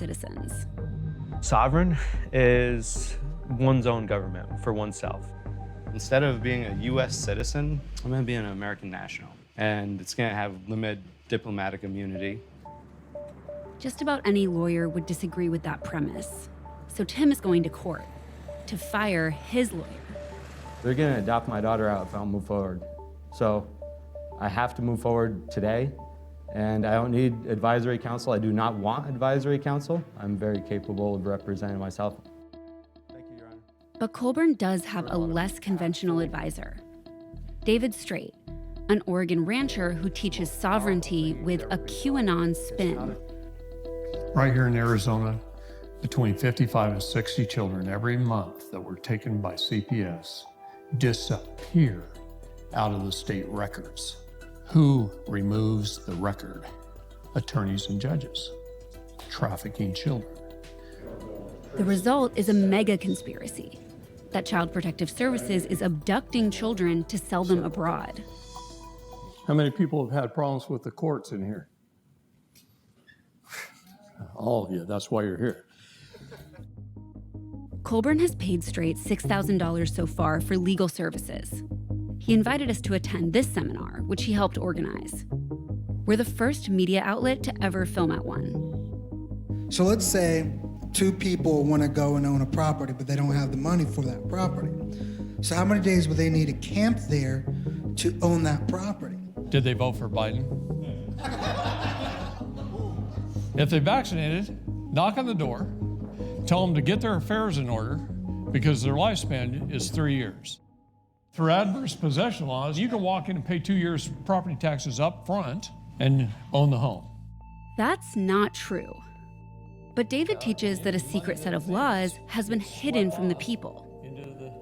citizens. Sovereign is one's own government for oneself. Instead of being a U.S. citizen, I'm going to be an American national. And it's going to have limited diplomatic immunity. Just about any lawyer would disagree with that premise. So Tim is going to court to fire his lawyer. They're going to adopt my daughter out if I don't move forward. So I have to move forward today. And I don't need advisory counsel. I do not want advisory counsel. I'm very capable of representing myself. Thank you, Your Honor. But Colburn does have a less conventional advisor, David Straight, an Oregon rancher who teaches sovereignty with a QAnon spin. Right here in Arizona, between 55 and 60 children every month that were taken by CPS disappear out of the state records. Who removes the record? Attorneys and judges. Trafficking children. The result is a mega conspiracy that Child Protective Services is abducting children to sell them abroad. How many people have had problems with the courts in here? All of you, that's why you're here. Colburn has paid Straight $6,000 so far for legal services. He invited us to attend this seminar, which he helped organize. We're the first media outlet to ever film at one. So let's say two people want to go and own a property, but they don't have the money for that property. So how many days would they need to camp there to own that property? Did they vote for Biden? If they vaccinated, knock on the door, tell them to get their affairs in order because their lifespan is 3 years. Through adverse possession laws, you can walk in and pay 2 years property taxes up front and own the home. That's not true. But David teaches that a secret set of laws has been hidden from the people.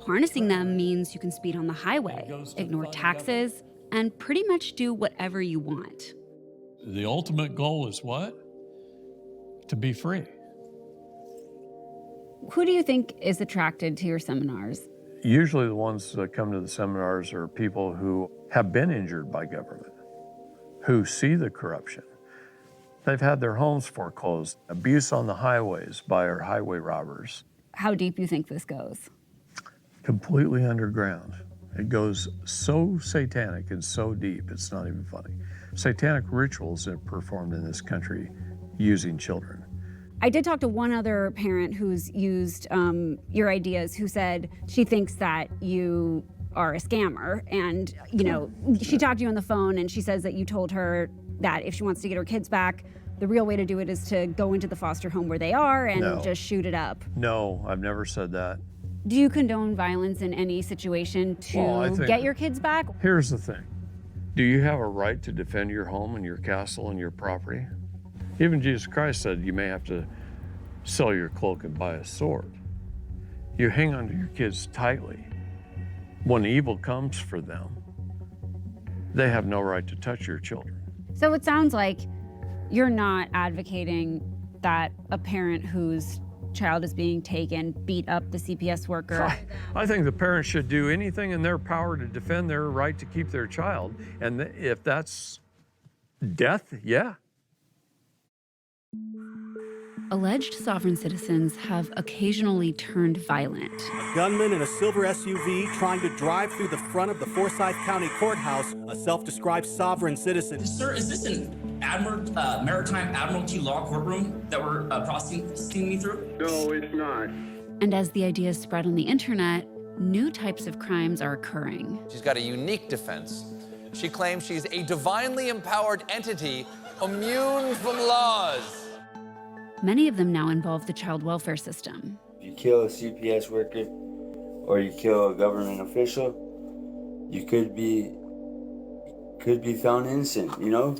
Harnessing them means you can speed on the highway, ignore taxes, and pretty much do whatever you want. The ultimate goal is what? To be free. Who do you think is attracted to your seminars? Usually the ones that come to the seminars are people who have been injured by government, who see the corruption. They've had their homes foreclosed, abuse on the highways by our highway robbers. How deep do you think this goes? Completely underground. It goes so satanic and so deep, it's not even funny. Satanic rituals are performed in this country using children. I did talk to one other parent who's used your ideas, who said she thinks that you are a scammer. And, you know, she talked to you on the phone and she says that you told her that if she wants to get her kids back, the real way to do it is to go into the foster home where they are and just shoot it up. No, I've never said that. Do you condone violence in any situation to get your kids back? Here's the thing. Do you have a right to defend your home and your castle and your property? Even Jesus Christ said you may have to sell your cloak and buy a sword. You hang on to your kids tightly. When evil comes for them, they have no right to touch your children. So it sounds like you're not advocating that a parent whose child is being taken beat up the CPS worker. I think the parents should do anything in their power to defend their right to keep their child. And if that's death, yeah. Alleged sovereign citizens have occasionally turned violent. A gunman in a silver SUV trying to drive through the front of the Forsyth County Courthouse, a self-described sovereign citizen. Sir, is this an Maritime Admiralty Law courtroom that we're processing me through? No, it's not. And as the ideas spread on the internet, new types of crimes are occurring. She's got a unique defense. She claims she's a divinely empowered entity immune from laws. Many of them now involve the child welfare system. If you kill a CPS worker or you kill a government official, you could be found innocent, you know?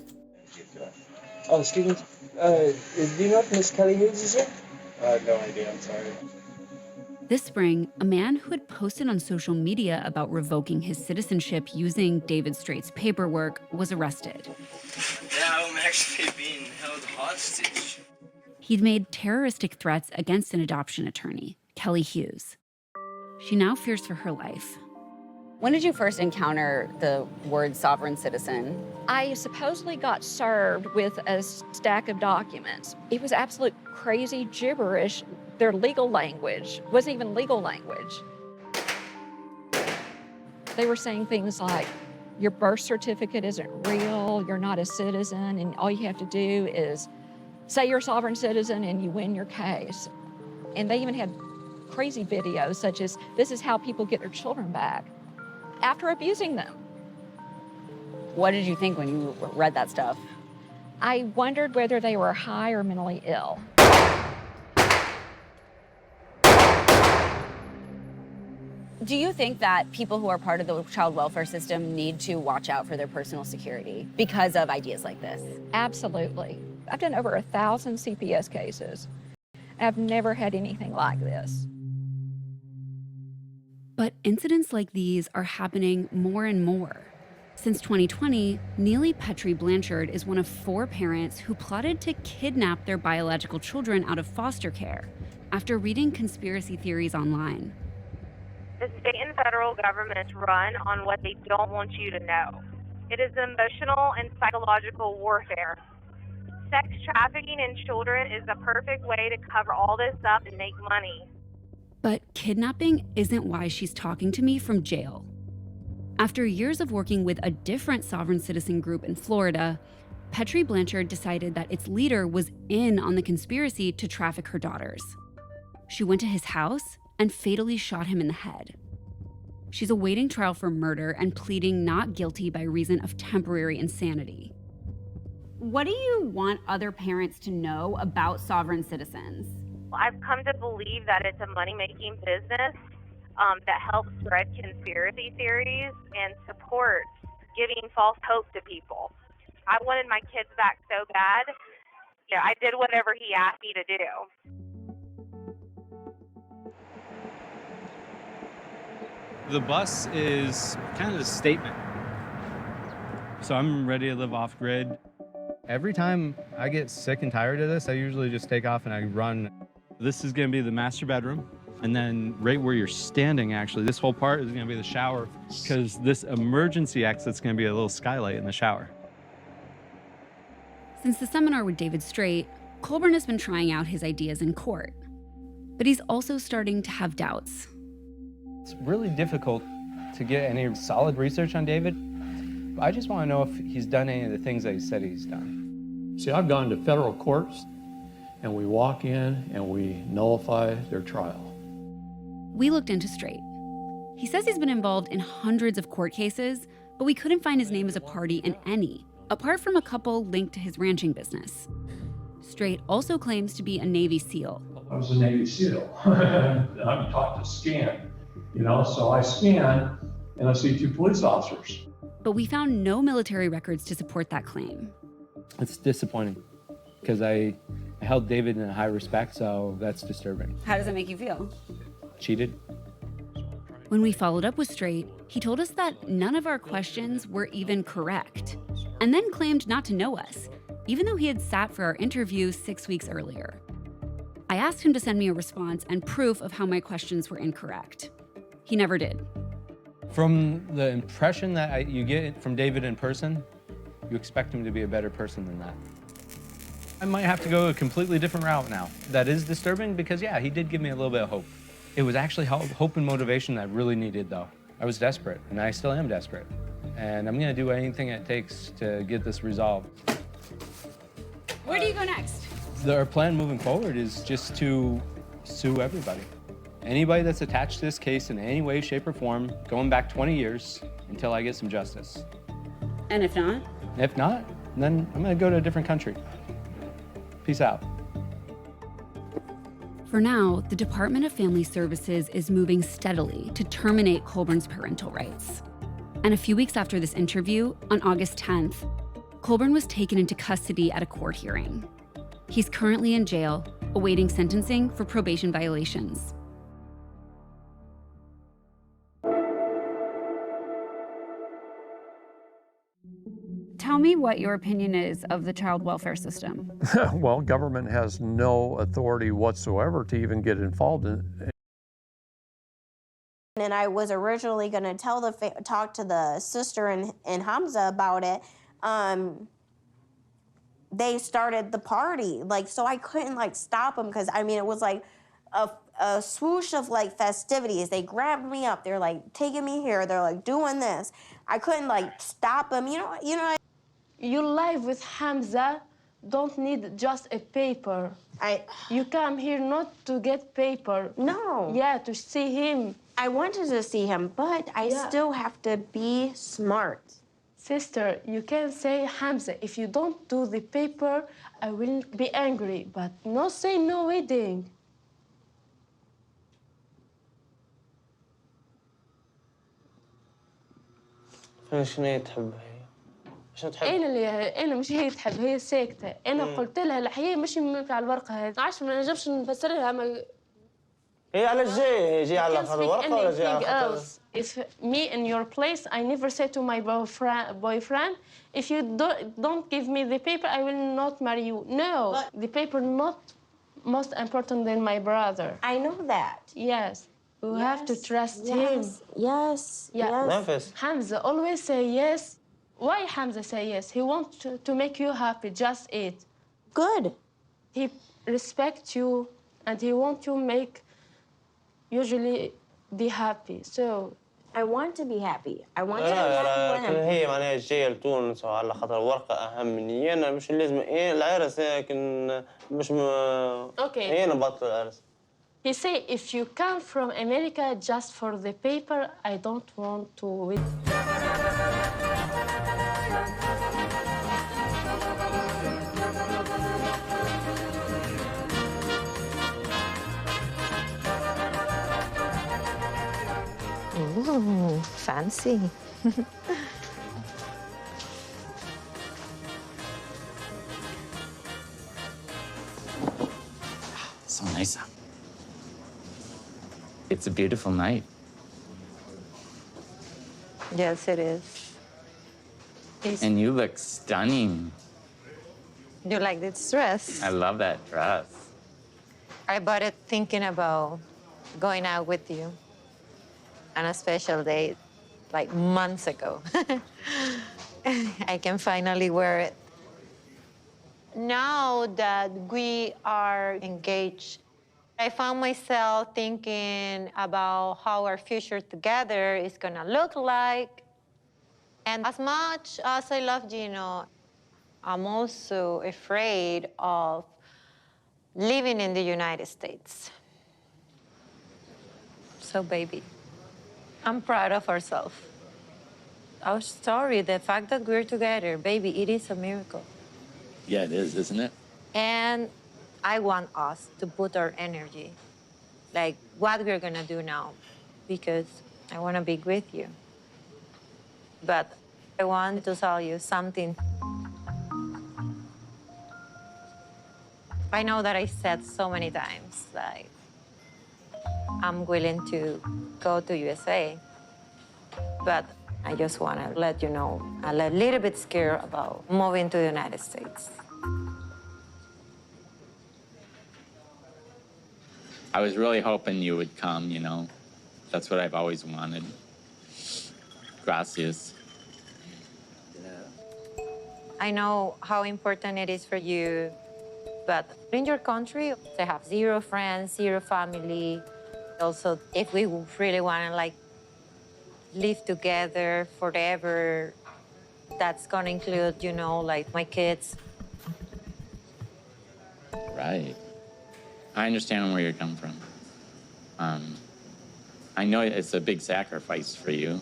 Oh, excuse me. Do you know if Miss Kelly Hughes is here? No idea, I'm sorry. This spring, a man who had posted on social media about revoking his citizenship using David Straight's paperwork was arrested. Yeah, I'm actually being held hostage. He'd made terroristic threats against an adoption attorney, Kelly Hughes. She now fears for her life. When did you first encounter the word sovereign citizen? I supposedly got served with a stack of documents. It was absolute crazy gibberish. Their legal language wasn't even legal language. They were saying things like, your birth certificate isn't real, you're not a citizen, and all you have to do is say you're a sovereign citizen and you win your case. And they even had crazy videos such as, this is how people get their children back after abusing them. What did you think when you read that stuff? I wondered whether they were high or mentally ill. Do you think that people who are part of the child welfare system need to watch out for their personal security because of ideas like this? Absolutely. I've done over 1,000 CPS cases. I've never had anything like this. But incidents like these are happening more and more. Since 2020, Neely Petrie Blanchard is one of 4 parents who plotted to kidnap their biological children out of foster care after reading conspiracy theories online. The state and federal governments run on what they don't want you to know. It is emotional and psychological warfare. Sex trafficking in children is the perfect way to cover all this up and make money. But kidnapping isn't why she's talking to me from jail. After years of working with a different sovereign citizen group in Florida, Petrie Blanchard decided that its leader was in on the conspiracy to traffic her daughters. She went to his house and fatally shot him in the head. She's awaiting trial for murder and pleading not guilty by reason of temporary insanity. What do you want other parents to know about sovereign citizens? I've come to believe that it's a money-making business that helps spread conspiracy theories and supports giving false hope to people. I wanted my kids back so bad. Yeah, I did whatever he asked me to do. The bus is kind of a statement. So I'm ready to live off grid. Every time I get sick and tired of this, I usually just take off and I run. This is gonna be the master bedroom. And then right where you're standing, actually, this whole part is gonna be the shower because this emergency exit's gonna be a little skylight in the shower. Since the seminar with David Straight, Colburn has been trying out his ideas in court. But he's also starting to have doubts. It's really difficult to get any solid research on David. I just want to know if he's done any of the things that he said he's done. See, I've gone to federal courts, and we walk in and we nullify their trial. We looked into Straight. He says he's been involved in hundreds of court cases, but we couldn't find his name as a party in any, apart from a couple linked to his ranching business. Straight also claims to be a Navy SEAL. I was a Navy SEAL. I'm taught to scan, so I scan and I see 2 police officers. But we found no military records to support that claim. It's disappointing because I held David in high respect, so that's disturbing. How does it make you feel? Cheated. When we followed up with Straight, he told us that none of our questions were even correct, and then claimed not to know us, even though he had sat for our interview 6 weeks earlier. I asked him to send me a response and proof of how my questions were incorrect. He never did. From the impression that you get from David in person, you expect him to be a better person than that. I might have to go a completely different route now. That is disturbing because, yeah, he did give me a little bit of hope. It was actually hope and motivation that I really needed, though. I was desperate, and I still am desperate. And I'm gonna do anything it takes to get this resolved. Where do you go next? Our plan moving forward is just to sue everybody. Anybody that's attached to this case in any way, shape, or form, going back 20 years until I get some justice. And if not? If not, then I'm gonna go to a different country. Peace out. For now, the Department of Family Services is moving steadily to terminate Colburn's parental rights. And a few weeks after this interview, on August 10th, Colburn was taken into custody at a court hearing. He's currently in jail, awaiting sentencing for probation violations. Tell me what your opinion is of the child welfare system. Well, government has no authority whatsoever to even get involved in. And I was originally going to talk to the sister and Hamza about it. They started the party, like, so I couldn't like stop them because I mean it was like a swoosh of like festivities. They grabbed me up. They're like taking me here. They're like doing this. I couldn't like stop them. You know. Your life with Hamza don't need just a paper. You come here not to get paper. No. Yeah, to see him. I wanted to see him, but I still have to be smart. Sister, you can say, Hamza, if you don't do the paper, I will be angry, but not say no wedding. شنو هي تحب هي؟ شنو تحب؟ انا مش هي تحب، هي ساكته. انا قلت لها الحياه مش على الورقه هذه. عارفه ما نجمش نفسر لها هي على الجاي، جاي على خاطر الورقه ولا جاي على خاطر؟ If me in your place, I never say to my boyfriend, if you don't give me the paper, I will not marry you. No, the paper not most important than my brother. I know that. Yes, you have to trust him. Yes. Memphis. Hamza always say yes. Why Hamza say yes? He wants to make you happy. Just eat. Good. He respects you, and he wants to make usually be happy. So. I want to be happy. I want to be happy. happy. هي معناها جايه لتونس وعلى خاطر الورقه اهم مني انا مش لازم العرس لكن مش هي نبطل العرس. He say if you come from America just for the paper, I don't want to wait. Ooh, fancy. So nice out. It's a beautiful night. Yes, it is. And you look stunning. You like this dress? I love that dress. I bought it thinking about going out with you on a special date, like months ago. I can finally wear it. Now that we are engaged, I found myself thinking about how our future together is gonna look like. And as much as I love Gino, I'm also afraid of living in the United States. So, baby, I'm proud of ourselves. Our story, the fact that we're together, baby, it is a miracle. Yeah, it is, isn't it? And I want us to put our energy, like what we're gonna do now, because I wanna be with you. But I want to tell you something. I know that I said so many times, like, I'm willing to go to USA, but I just want to let you know I'm a little bit scared about moving to the United States. I was really hoping you would come, you know. That's what I've always wanted. Gracias. I know how important it is for you, but in your country, they have zero friends, zero family. Also, if we really want to, like, live together forever, that's going to include, you know, like, my kids. Right. I understand where you're coming from. I know it's a big sacrifice for you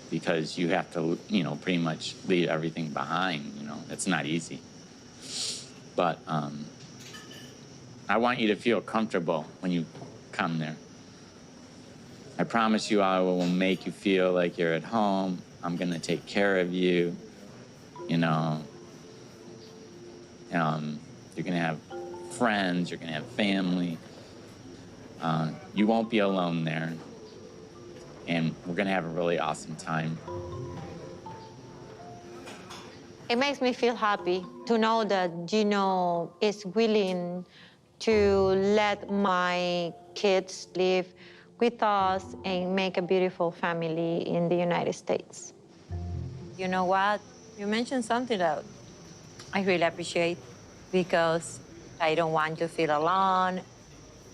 because you have to, you know, pretty much leave everything behind, you know. It's not easy. But I want you to feel comfortable when you come there. I promise you I will make you feel like you're at home. I'm going to take care of you, you know. You're going to have friends, you're going to have family. You won't be alone there. And we're going to have a really awesome time. It makes me feel happy to know that Gino is willing to let my kids live with us and make a beautiful family in the United States. You know what? You mentioned something that I really appreciate because I don't want you to feel alone.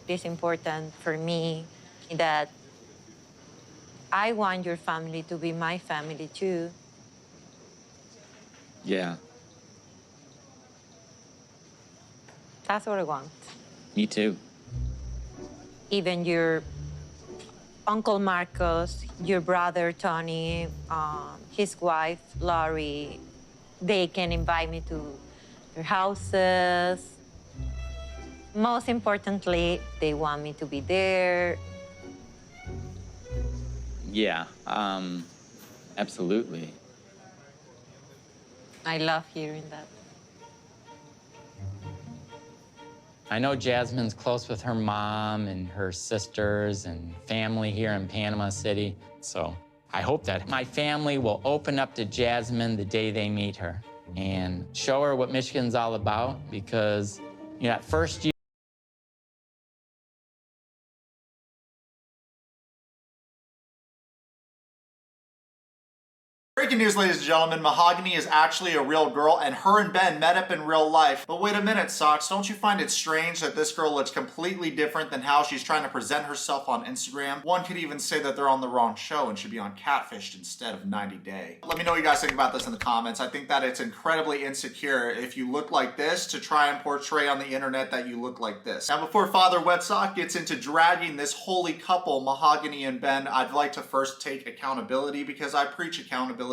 It's important for me that I want your family to be my family too. Yeah, That's what I want. me too. Even your Uncle Marcos, your brother Tony, his wife Laurie, they can invite me to their houses. Most importantly, they want me to be there. Yeah, absolutely. I love hearing that. I know Jasmine's close with her mom and her sisters and family here in Panama City. So I hope that my family will open up to Jasmine the day they meet her and show her what Michigan's all about because, you know, at first year, Breaking news, ladies and gentlemen, Mahogany is actually a real girl, and her and Ben met up in real life. But wait a minute, Socks, don't you find it strange that this girl looks completely different than how she's trying to present herself on Instagram? One could even say that they're on the wrong show and should be on Catfished instead of 90 Day. Let me know what you guys think about this in the comments. I think that it's incredibly insecure if you look like this to try and portray on the internet that you look like this. Now, before Father Wetsock gets into dragging this holy couple, Mahogany and Ben, I'd like to first take accountability because I preach accountability.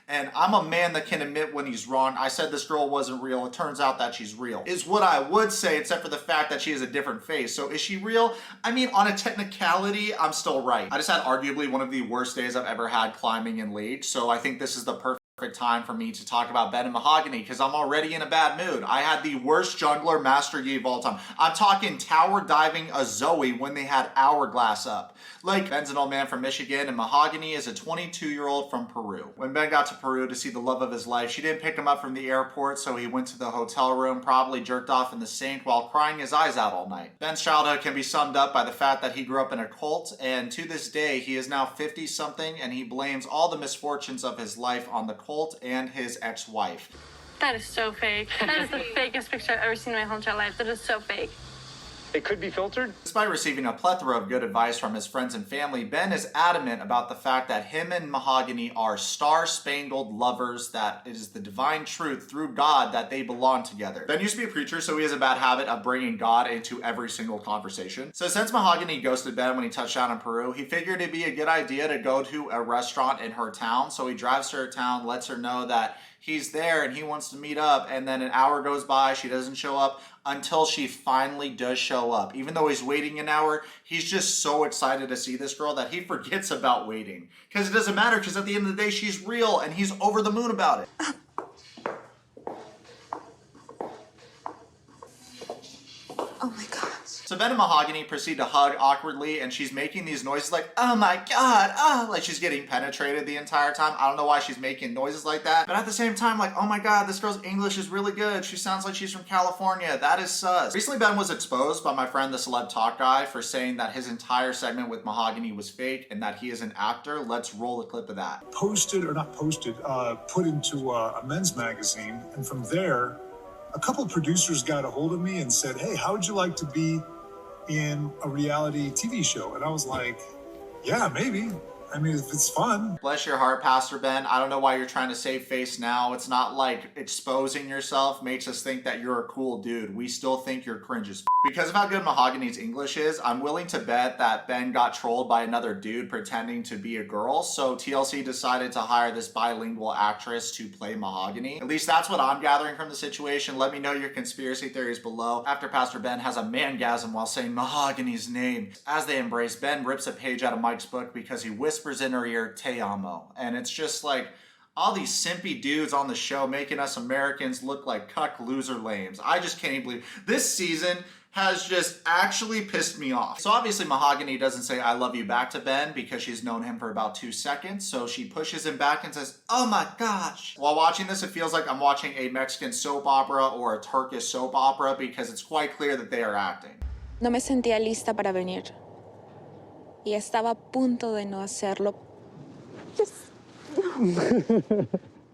And I'm a man that can admit when he's wrong. I said this girl wasn't real. It turns out that she's real. Is what I would say, except for the fact that she has a different face. So is she real? I mean, on a technicality, I'm still right. I just had arguably one of the worst days I've ever had climbing in Liege. So I think this is the perfect time for me to talk about Ben and Mahogany because I'm already in a bad mood. I had the worst jungler Master Yi of all time. I'm talking tower diving a Zoe when they had Hourglass up. Like, Ben's an old man from Michigan and Mahogany is a 22-year-old from Peru. When Ben got to Peru to see the love of his life, she didn't pick him up from the airport, so he went to the hotel room, probably jerked off in the sink while crying his eyes out all night. Ben's childhood can be summed up by the fact that he grew up in a cult, and to this day, he is now 50-something, and he blames all the misfortunes of his life on the cult and his ex-wife. That is so fake. That is the fakest picture I've ever seen in my whole entire life. That is so fake. It could be filtered? Despite receiving a plethora of good advice from his friends and family, Ben is adamant about the fact that him and Mahogany are star-spangled lovers, that it is the divine truth through God that they belong together. Ben used to be a preacher, so he has a bad habit of bringing God into every single conversation. So since Mahogany ghosted Ben when he touched down in Peru, he figured it'd be a good idea to go to a restaurant in her town. So he drives to her town, lets her know that he's there and he wants to meet up, and then an hour goes by, she doesn't show up until she finally does show up. Even though he's waiting an hour, he's just so excited to see this girl that he forgets about waiting. Because it doesn't matter, because at the end of the day, she's real and he's over the moon about it. Oh my God. So Ben and Mahogany proceed to hug awkwardly, and she's making these noises like, oh my God, ah, like she's getting penetrated the entire time. I don't know why she's making noises like that, but at the same time, like, oh my God, this girl's English is really good. She sounds like she's from California. That is sus. Recently, Ben was exposed by my friend, the Celeb Talk Guy, for saying that his entire segment with Mahogany was fake and that he is an actor. Let's roll a clip of that. Posted, or not posted, put into a men's magazine, and from there, a couple of producers got a hold of me and said, hey, how would you like to be in a reality TV show? And I was like, yeah, maybe. I mean, if it's fun. Bless your heart, Pastor Ben. I don't know why you're trying to save face now. It's not like exposing yourself makes us think that you're a cool dude. We still think you're cringe as f. Because of how good Mahogany's English is, I'm willing to bet that Ben got trolled by another dude pretending to be a girl. So TLC decided to hire this bilingual actress to play Mahogany. At least that's what I'm gathering from the situation. Let me know your conspiracy theories below after Pastor Ben has a mangasm while saying Mahogany's name. As they embrace, Ben rips a page out of Mike's book because he whispers in her ear, Te amo. And it's just like all these simpy dudes on the show making us Americans look like cuck loser lames. I just can't believe this season has just actually pissed me off. So obviously Mahogany doesn't say I love you back to Ben because she's known him for about 2 seconds. So she pushes him back and says, oh my gosh. While watching this, it feels like I'm watching a Mexican soap opera or a Turkish soap opera because it's quite clear that they are acting. No me sentía lista para venir. y estaba a punto de no hacerlo.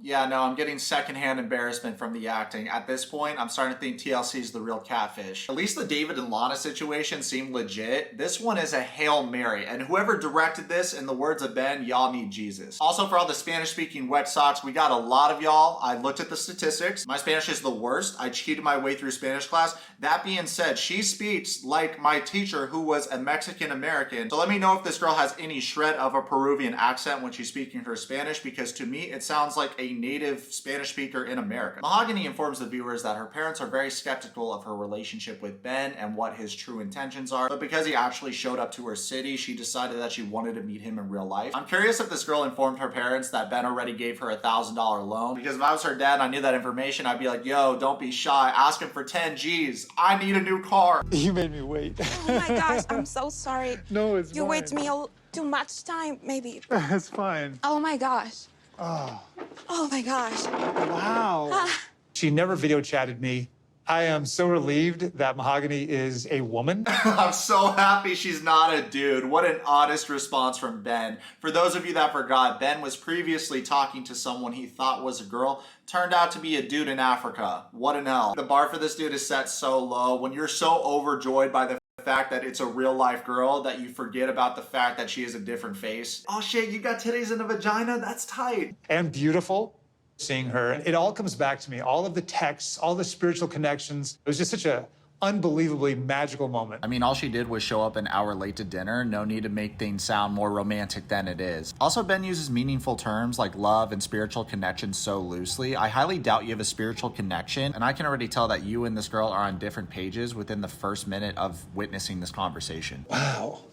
Yeah, no, I'm getting secondhand embarrassment from the acting. At this point, I'm starting to think TLC is the real catfish. At least the David and Lana situation seemed legit. This one is a Hail Mary, and whoever directed this, in the words of Ben, y'all need Jesus. Also, for all the Spanish-speaking wet socks, we got a lot of y'all. I looked at the statistics. My Spanish is the worst. I cheated my way through Spanish class. That being said, she speaks like my teacher who was a Mexican-American. So let me know if this girl has any shred of a Peruvian accent when she's speaking her Spanish, because to me, it sounds like a native Spanish speaker in America. Mahogany informs the viewers that her parents are very skeptical of her relationship with Ben and what his true intentions are, but because he actually showed up to her city, she decided that she wanted to meet him in real life. I'm curious if this girl informed her parents that Ben already gave her a $1,000 loan, because if I was her dad and I knew that information, I'd be like, yo, don't be shy, ask him for 10 G's. I need a new car. You made me wait. Oh my gosh, I'm so sorry. No, it's You fine. wait me too much time, maybe. That's fine. Oh my gosh. Oh. Oh my gosh. Wow. She never video chatted me. I am so relieved that Mahogany is a woman. I'm so happy she's not a dude. What an honest response from Ben. For those of you that forgot, Ben was previously talking to someone he thought was a girl. Turned out to be a dude in Africa. What an L. The bar for this dude is set so low. When you're so overjoyed by the fact that it's a real life girl that you forget about the fact that she has a different face. Oh shit, you got titties and a vagina? That's tight. And beautiful. Seeing her, it all comes back to me. All of the texts, all the spiritual connections. It was just such a unbelievably magical moment. I mean, all she did was show up an hour late to dinner. No need to make things sound more romantic than it is. Also, Ben uses meaningful terms like love and spiritual connection so loosely. I highly doubt you have a spiritual connection, and I can already tell that you and this girl are on different pages within the first minute of witnessing this conversation. Wow.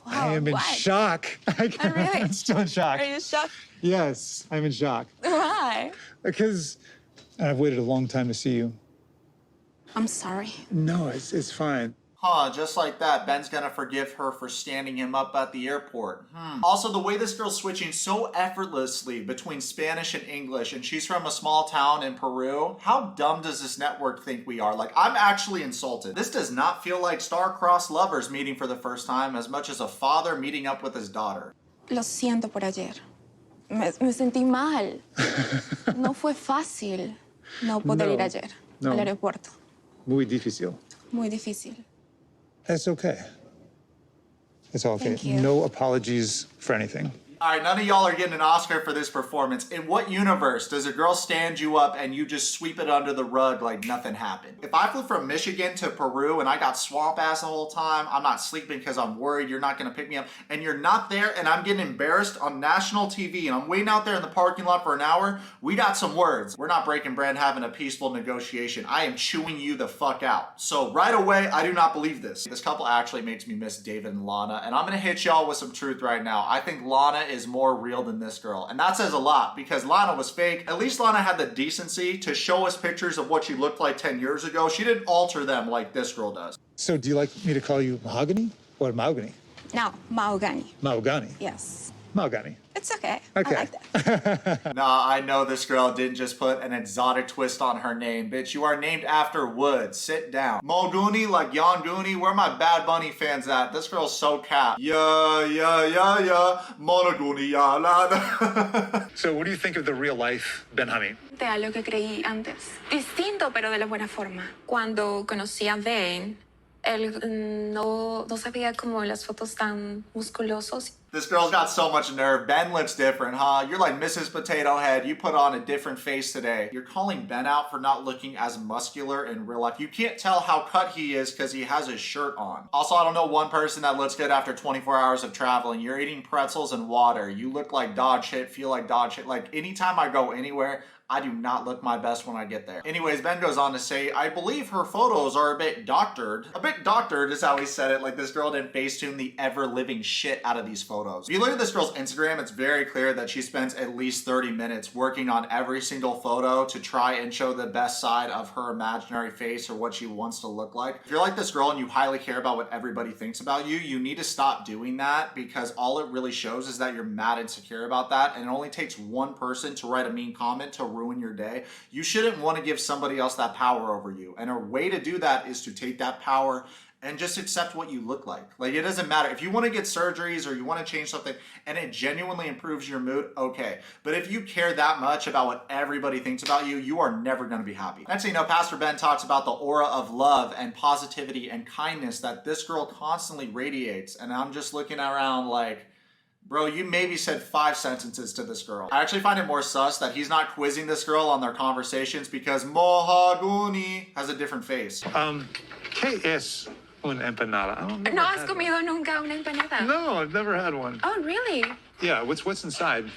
I am in shock. I'm still in shock. Are you shocked? Yes, I'm in shock. Why? Because I've waited a long time to see you. I'm sorry. No, it's fine. Huh, just like that, Ben's gonna forgive her for standing him up at the airport. Also, the way this girl's switching so effortlessly between Spanish and English, and she's from a small town in Peru. How dumb does this network think we are? Like, I'm actually insulted. This does not feel like star-crossed lovers meeting for the first time as much as a father meeting up with his daughter. Lo siento por ayer. Me sentí mal. No fue fácil no poder ir ayer al aeropuerto. Muy difícil. Muy difícil. That's okay. It's all okay. Thank you. No apologies for anything. All right, none of y'all are getting an Oscar for this performance. In what universe does a girl stand you up and you just sweep it under the rug like nothing happened? If I flew from Michigan to Peru and I got swamp ass the whole time, I'm not sleeping because I'm worried you're not gonna pick me up, and you're not there and I'm getting embarrassed on national TV and I'm waiting out there in the parking lot for an hour, we got some words. We're not breaking bread having a peaceful negotiation. I am chewing you the fuck out. So right away, I do not believe this. This couple actually makes me miss David and Lana, and I'm gonna hit y'all with some truth right now. I think Lana is more real than this girl, and that says a lot because Lana was fake. At least Lana had the decency to show us pictures of what she looked like 10 years ago. She didn't alter them like this girl does. So do you like me to call you Mahogany or Mahogany? No, Mahogany. Mahogany. Yes. Mahogany. It's okay. Okay. I like that. Nah, I know this girl didn't just put an exotic twist on her name. Bitch, you are named after wood. Sit down. Mulgooney like Yongooney. Where my Bad Bunny fans at? This girl's so cap. Yeah. Monogooney, ya la. So what do you think of the real life Ben Hameen? De algo que creí antes. Distinto, pero de la buena forma. Cuando conocí a Ben, él no se veía como en las fotos tan musculosos. This girl's got so much nerve. Ben looks different, huh? You're like Mrs. Potato Head. You put on a different face today. You're calling Ben out for not looking as muscular in real life. You can't tell how cut he is because he has his shirt on. Also, I don't know one person that looks good after 24 hours of traveling. You're eating pretzels and water. You look like dog shit, feel like dog shit. Like anytime I go anywhere, I do not look my best when I get there. Anyways, Ben goes on to say, I believe her photos are a bit doctored. A bit doctored is how he said it, like this girl didn't Facetune the ever-living shit out of these photos. If you look at this girl's Instagram, it's very clear that she spends at least 30 minutes working on every single photo to try and show the best side of her imaginary face or what she wants to look like. If you're like this girl and you highly care about what everybody thinks about you, you need to stop doing that because all it really shows is that you're mad insecure about that, and it only takes one person to write a mean comment to ruin your day. You shouldn't want to give somebody else that power over you. And a way to do that is to take that power and just accept what you look like. Like, it doesn't matter. If you want to get surgeries or you want to change something and it genuinely improves your mood, okay. But if you care that much about what everybody thinks about you, you are never going to be happy. Next thing you know, Pastor Ben talks about the aura of love and positivity and kindness that this girl constantly radiates. And I'm just looking around like, bro, you maybe said 5 sentences to this girl. I actually find it more sus that he's not quizzing this girl on their conversations because Mahogany has a different face. ¿Qué es un empanada? I don't know. ¿No has comido nunca una empanada? No, I've never had one. Oh, really? Yeah, what's inside?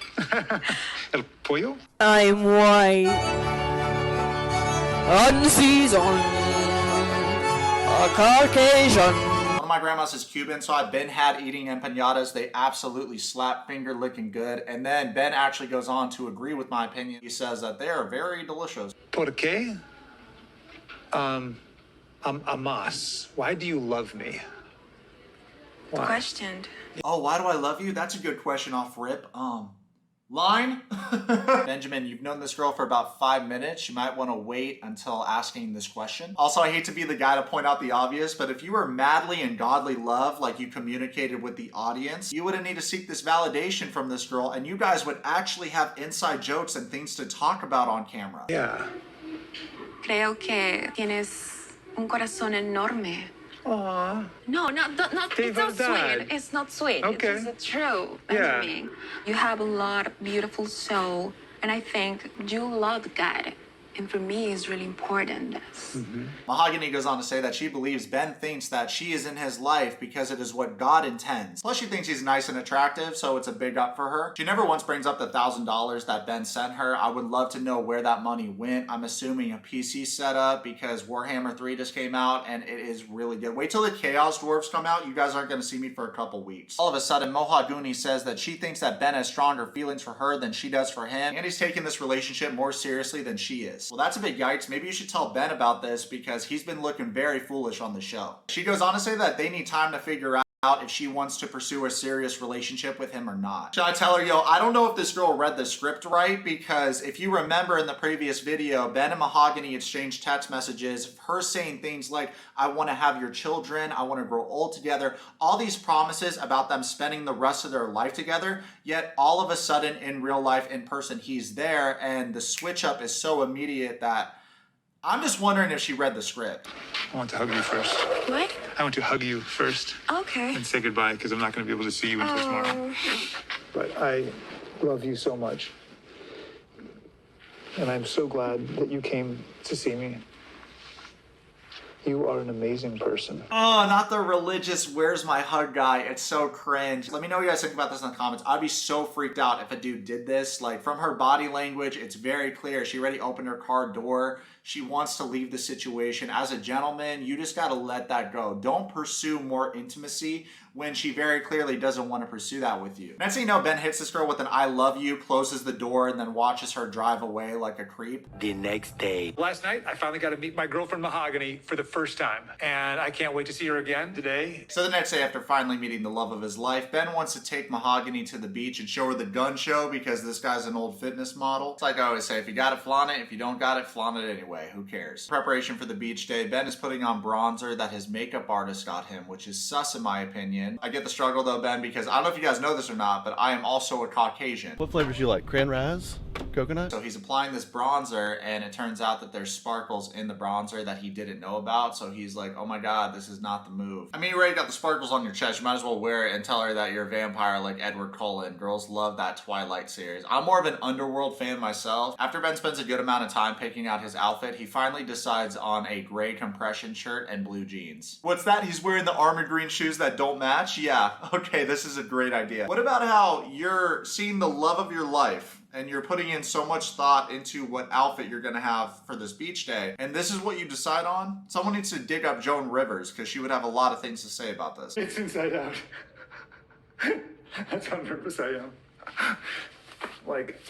El pollo? I'm white, unseasoned, a Caucasian. One of my grandmas is Cuban, so I've been had eating empanadas. They absolutely slap, finger licking good. And then Ben actually goes on to agree with my opinion. He says that they are very delicious. ¿Por qué? Amas, why do you love me? Why? Questioned. Oh, why do I love you? That's a good question off rip. Line? Benjamin, you've known this girl for about 5 minutes. You might want to wait until asking this question. Also, I hate to be the guy to point out the obvious, but if you were madly in godly love, like you communicated with the audience, you wouldn't need to seek this validation from this girl, and you guys would actually have inside jokes and things to talk about on camera. Yeah. Creo que tienes un corazón enorme. Aww. No, it's not sweet. It's not sweet. Okay. It's true, Yeah. Benjamin. You have a lot of beautiful soul, and I think you love God. And for me, it's really important. Mahogany goes on to say that she believes Ben thinks that she is in his life because it is what God intends. Plus, she thinks he's nice and attractive, so it's a big up for her. She never once brings up the $1,000 that Ben sent her. I would love to know where that money went. I'm assuming a PC setup because Warhammer 3 just came out and it is really good. Wait till the Chaos Dwarves come out. You guys aren't going to see me for a couple weeks. All of a sudden, Mahogany says that she thinks that Ben has stronger feelings for her than she does for him, and he's taking this relationship more seriously than she is. Well, that's a big yikes. Maybe you should tell Ben about this because he's been looking very foolish on the show. She goes on to say that they need time to figure out if she wants to pursue a serious relationship with him or not. Should I tell her, yo, I don't know if this girl read the script right, because if you remember in the previous video, Ben and Mahogany exchanged text messages of her saying things like, I want to have your children, I want to grow old together, all these promises about them spending the rest of their life together, yet all of a sudden in real life, in person, he's there, and the switch up is so immediate that I'm just wondering if she read the script. I want to hug you first. What? I want to hug you first. Okay. And say goodbye because I'm not going to be able to see you until tomorrow. But I love you so much. And I'm so glad that you came to see me. You are an amazing person. Oh, not the religious where's my hug guy. It's so cringe. Let me know what you guys think about this in the comments. I'd be so freaked out if a dude did this. Like, from her body language, it's very clear. She already opened her car door. She wants to leave the situation. As a gentleman, you just gotta let that go. Don't pursue more intimacy when she very clearly doesn't want to pursue that with you. Next thing you know, Ben hits this girl with an I love you, closes the door, and then watches her drive away like a creep. The next day. Last night, I finally got to meet my girlfriend Mahogany for the first time. And I can't wait to see her again today. So the next day, after finally meeting the love of his life, Ben wants to take Mahogany to the beach and show her the gun show because this guy's an old fitness model. It's like I always say, if you got it, flaunt it. If you don't got it, flaunt it anyway. Who cares? Preparation for the beach day, Ben is putting on bronzer that his makeup artist got him, which is sus in my opinion. I get the struggle though, Ben, because I don't know if you guys know this or not, but I am also a Caucasian. What flavors you like? Cran raz? Coconut? So he's applying this bronzer and it turns out that there's sparkles in the bronzer that he didn't know about. So he's like, oh my God, this is not the move. I mean, you already got the sparkles on your chest. You might as well wear it and tell her that you're a vampire like Edward Cullen. Girls love that Twilight series. I'm more of an Underworld fan myself. After Ben spends a good amount of time picking out his outfit, he finally decides on a gray compression shirt and blue jeans. What's that? He's wearing the armored green shoes that don't match? Yeah, okay, this is a great idea. What about how you're seeing the love of your life and you're putting in so much thought into what outfit you're gonna have for this beach day, and this is what you decide on? Someone needs to dig up Joan Rivers, because she would have a lot of things to say about this. It's inside out. That's how nervous I am. Like,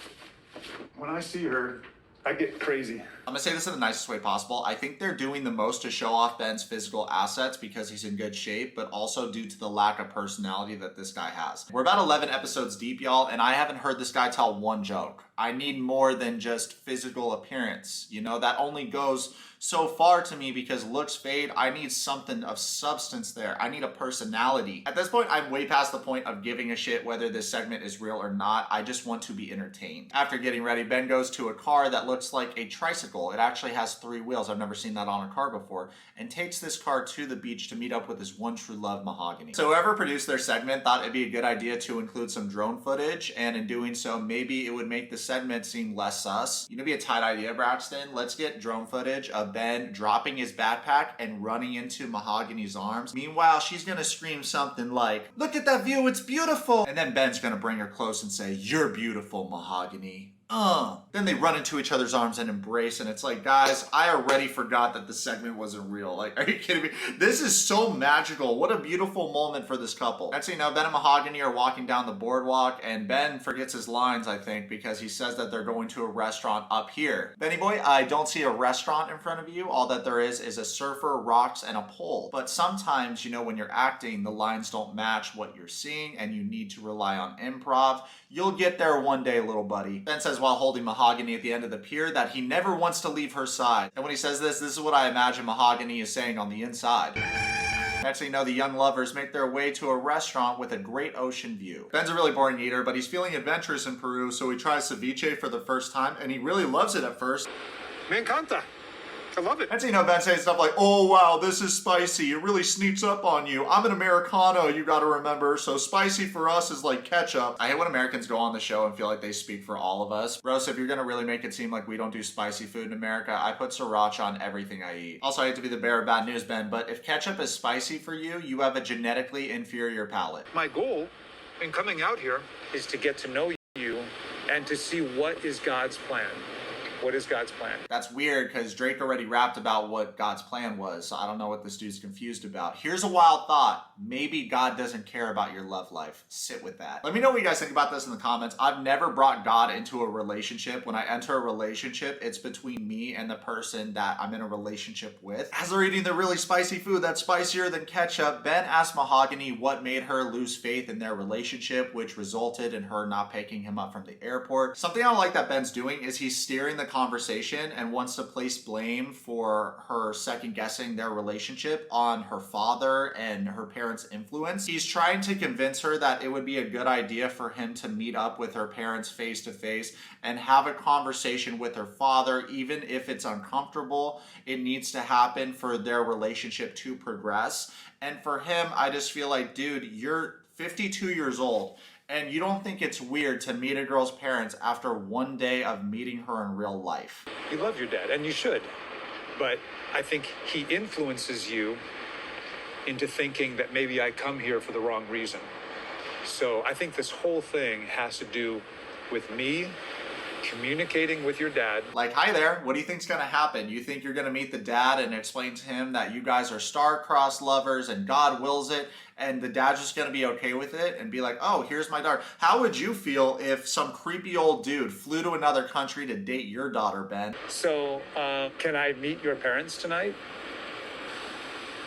when I see her, I get crazy. I'm gonna say this in the nicest way possible. I think they're doing the most to show off Ben's physical assets because he's in good shape, but also due to the lack of personality that this guy has. We're about 11 episodes deep, y'all, and I haven't heard this guy tell one joke. I need more than just physical appearance. You know, that only goes so far to me because looks fade. I need something of substance there. I need a personality. At this point, I'm way past the point of giving a shit whether this segment is real or not. I just want to be entertained. After getting ready, Ben goes to a car that looks like a tricycle. It actually has 3 wheels. I've never seen that on a car before. And takes this car to the beach to meet up with his one true love, Mahogany. So whoever produced their segment thought it'd be a good idea to include some drone footage, and in doing so, maybe it would make the segment seem less sus. You know, be a tight idea, Braxton. Let's get drone footage of Ben dropping his backpack and running into Mahogany's arms. Meanwhile, she's gonna scream something like, "Look at that view, it's beautiful!" And then Ben's gonna bring her close and say, "You're beautiful, Mahogany." Then they run into each other's arms and embrace, and it's like, guys, I already forgot that the segment wasn't real. Like, are you kidding me? This is so magical. What a beautiful moment for this couple. Next thing you know, Ben and Mahogany are walking down the boardwalk, and Ben forgets his lines, I think, because he says that they're going to a restaurant up here. Benny boy, I don't see a restaurant in front of you. All that there is a surfer, rocks, and a pole. But sometimes, you know, when you're acting, the lines don't match what you're seeing, and you need to rely on improv. You'll get there one day, little buddy. Ben says while holding Mahogany at the end of the pier that he never wants to leave her side. And when he says this is what I imagine Mahogany is saying on the inside. Next thing you know, the young lovers make their way to a restaurant with a great ocean view. Ben's a really boring eater, but he's feeling adventurous in Peru, so he tries ceviche for the first time, and he really loves it at first. Me encanta. I love it. Next thing you know, Ben saying stuff like, "Oh wow, this is spicy. It really sneaks up on you. I'm an Americano, you gotta remember, so spicy for us is like ketchup." I hate when Americans go on the show and feel like they speak for all of us. Bros, if you're gonna really make it seem like we don't do spicy food in America, I put sriracha on everything I eat. Also, I hate to be the bearer of bad news, Ben, but if ketchup is spicy for you, you have a genetically inferior palate. My goal in coming out here is to get to know you and to see what is God's plan. What is God's plan? That's weird because Drake already rapped about what God's plan was, so I don't know what this dude's confused about. Here's a wild thought. Maybe God doesn't care about your love life. Sit with that. Let me know what you guys think about this in the comments. I've never brought God into a relationship. When I enter a relationship, it's between me and the person that I'm in a relationship with. As they're eating the really spicy food that's spicier than ketchup, Ben asked Mahogany what made her lose faith in their relationship, which resulted in her not picking him up from the airport. Something I don't like that Ben's doing is he's steering the conversation and wants to place blame for her second guessing their relationship on her father and her parents' influence. He's trying to convince her that it would be a good idea for him to meet up with her parents face to face and have a conversation with her father, even if it's uncomfortable. It needs to happen for their relationship to progress. And for him, I just feel like, dude, you're 52 years old. And you don't think it's weird to meet a girl's parents after one day of meeting her in real life. You love your dad, and you should. But I think he influences you into thinking that maybe I come here for the wrong reason. So I think this whole thing has to do with me communicating with your dad. Like, hi there, what do you think's gonna happen? You think you're gonna meet the dad and explain to him that you guys are star-crossed lovers and God wills it, and the dad's just gonna be okay with it and be like, "Oh, here's my daughter." How would you feel if some creepy old dude flew to another country to date your daughter, Ben? So, can I meet your parents tonight?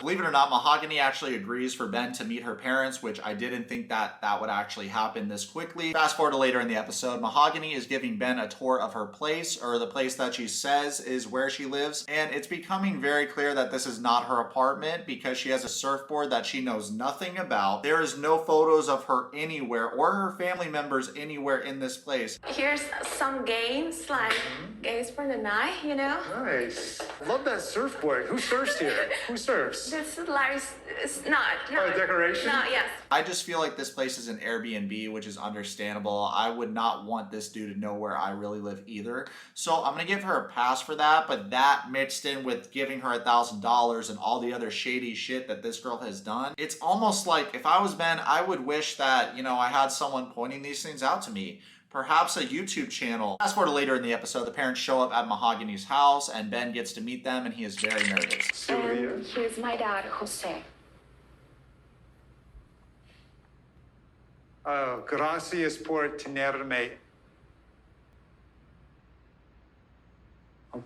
Believe it or not, Mahogany actually agrees for Ben to meet her parents, which I didn't think that would actually happen this quickly. Fast forward to later in the episode, Mahogany is giving Ben a tour of her place, or the place that she says is where she lives, and it's becoming very clear that this is not her apartment because she has a surfboard that she knows nothing about. There is no photos of her anywhere or her family members anywhere in this place. Here's some games, like games for the night, you know? Nice. Love that surfboard. Who surfs here? Who surfs? This is Larry's, it's not. Oh, decoration? No, yes. I just feel like this place is an Airbnb, which is understandable. I would not want this dude to know where I really live either. So I'm gonna give her a pass for that, but that mixed in with giving her $1,000 and all the other shady shit that this girl has done, it's almost like if I was Ben, I would wish that, you know, I had someone pointing these things out to me. Perhaps a YouTube channel. Fast forward to later in the episode, the parents show up at Mahogany's house and Ben gets to meet them and he is very nervous. And here's my dad, Jose. Oh, gracias por tenerme.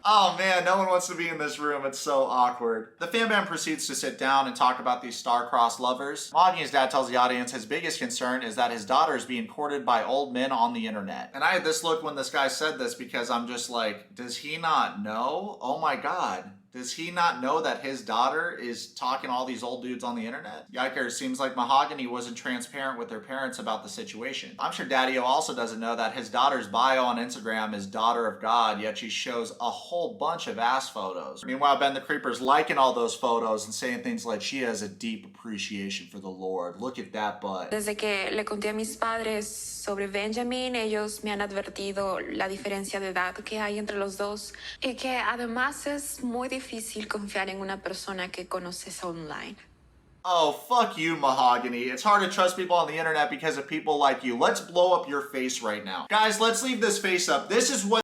Oh man, no one wants to be in this room. It's so awkward. The fan band proceeds to sit down and talk about these star-crossed lovers. Mahogany's dad tells the audience his biggest concern is that his daughter is being courted by old men on the internet. And I had this look when this guy said this because I'm just like, does he not know? Oh my God. Does he not know that his daughter is talking to all these old dudes on the internet? Yikers, seems like Mahogany wasn't transparent with their parents about the situation. I'm sure Daddy-O also doesn't know that his daughter's bio on Instagram is daughter of God, yet she shows a whole bunch of ass photos. Meanwhile, Ben the Creeper's liking all those photos and saying things like she has a deep appreciation for the Lord. Look at that butt. Desde que le conté a mis padres sobre Benjamin, ellos me han advertido la diferencia de edad que hay entre los dos y que además es muy difícil confiar en una persona que conoces online. Oh, fuck you, Mahogany. It's hard to trust people on the internet because of people like you. Let's blow up your face right now. Guys, let's leave this face up. This is what